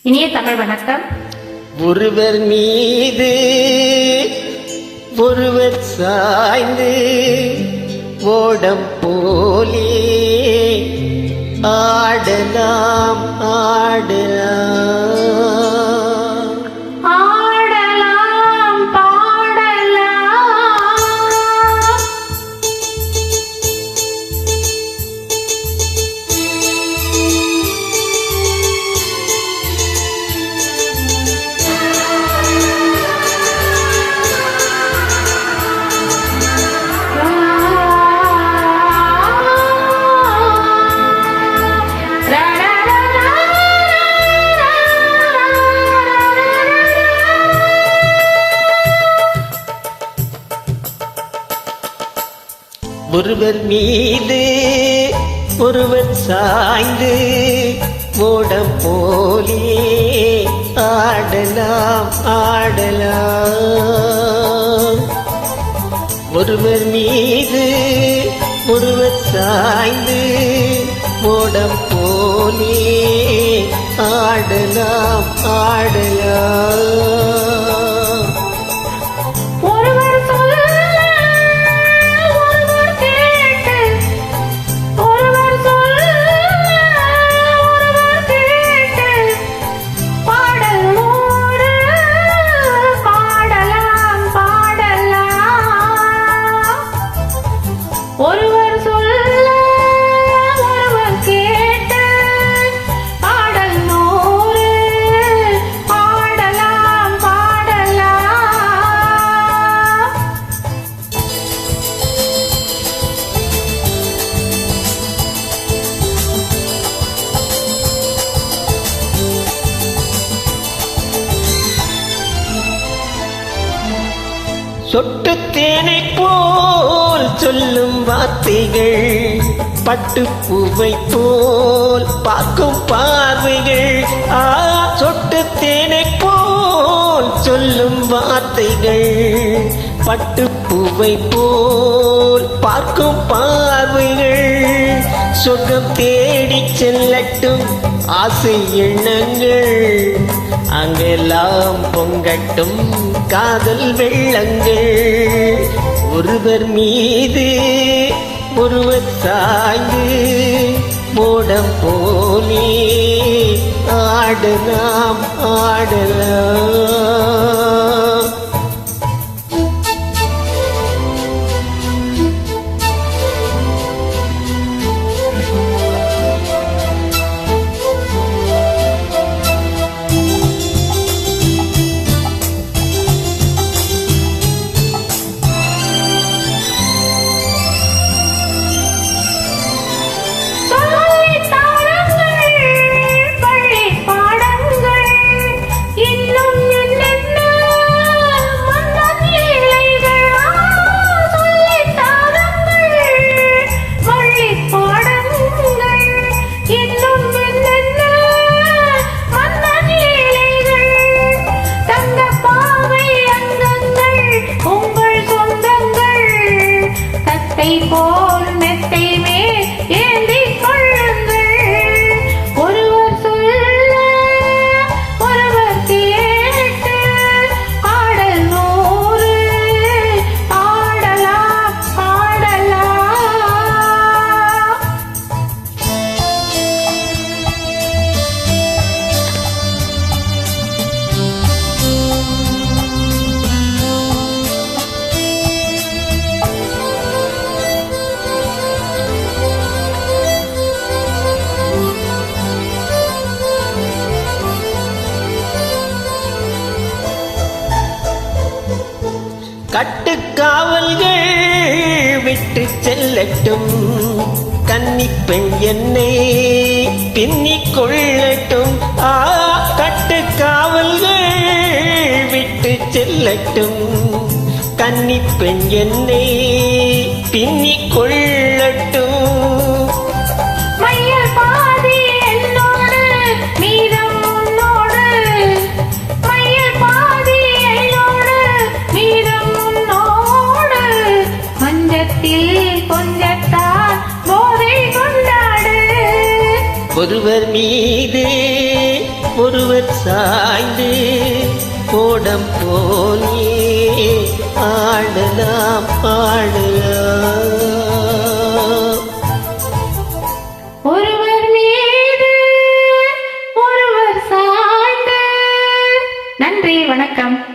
இனிய தமிழ் வணக்கம். ஒருவர் மீது ஒருவர் சாய்ந்து ஓடம் போலே ஆடலாம் ஆடலாம் ஆடலாம் பாடலாம். ஒருவர் மீது ஒருவர் சாய்ந்து ஓடம் போலே ஆடலாம் ஆடலாம். ஒருவர் மீது ஒருவர் சாய்ந்து ஓடம் போலே ஆடலாம் ஆடலாம். ஒருவர் சொல்ல ஒருவர் கேட்டு, ஒருவர் சொல்ல ஒருவர் கேட்டு, பாடல் நூறு பாடலாம் பாடலாம். ஒருவர் சொல்ல ஒருவர் கேட்டு, பாடல் நூறு பாடலாம் பாடலாம். சொட்டு தேனை போல் சொல்லும் வார்த்தைகள், பட்டுப்பூவை போல் பார்க்கும் பார்வைகள். சொட்டு தேனை போல் சொல்லும் வார்த்தைகள், பட்டுப்பூவை போல் பார்க்கும் பார்வைகள். சொர்க்கம் தேடிச் செல்லட்டும் ஆசை எண்ணங்கள், அங்கெல்லாம் பொங்கட்டும் காதல் வெள்ளங்கள். ஒருவர் மீது ஒருவர் சாய்ந்து மோடம் போலே ஆடலாம் ஆடலாம். போல் மெத்தை மேல் ஏந்திக் கொள்ளுங்கள். ஒருவர் சொல்ல ஒருவர் கேட்டு, பாடல் நூறு பாடலாம் பாடலாம். கட்டுக்காவல்கள் விட்டு செல்லட்டும், கன்னிப்பெண் என்னை பின்னிக் கொள்ளட்டும். கட்டுக்காவல்கள் விட்டு செல்லட்டும், கன்னிப்பெண் என்னை பின்னிக் கொள்ளட்டும். மையல் பாதி என்னோடு மீதம் உன்னோடு, மையல் பாதி என்னோடு மீதம் உன்னோடு. மஞ்சத்தில் கொஞ்சத்தான் போதை கொண்டாடு. ஒருவர் மீது ஒருவர் சாய்ந்து ஓடம் போலே ஆடலாம் ஆடலாம். ஒருவர் மீது ஒருவர் சாய்ந்து. நன்றி, வணக்கம்.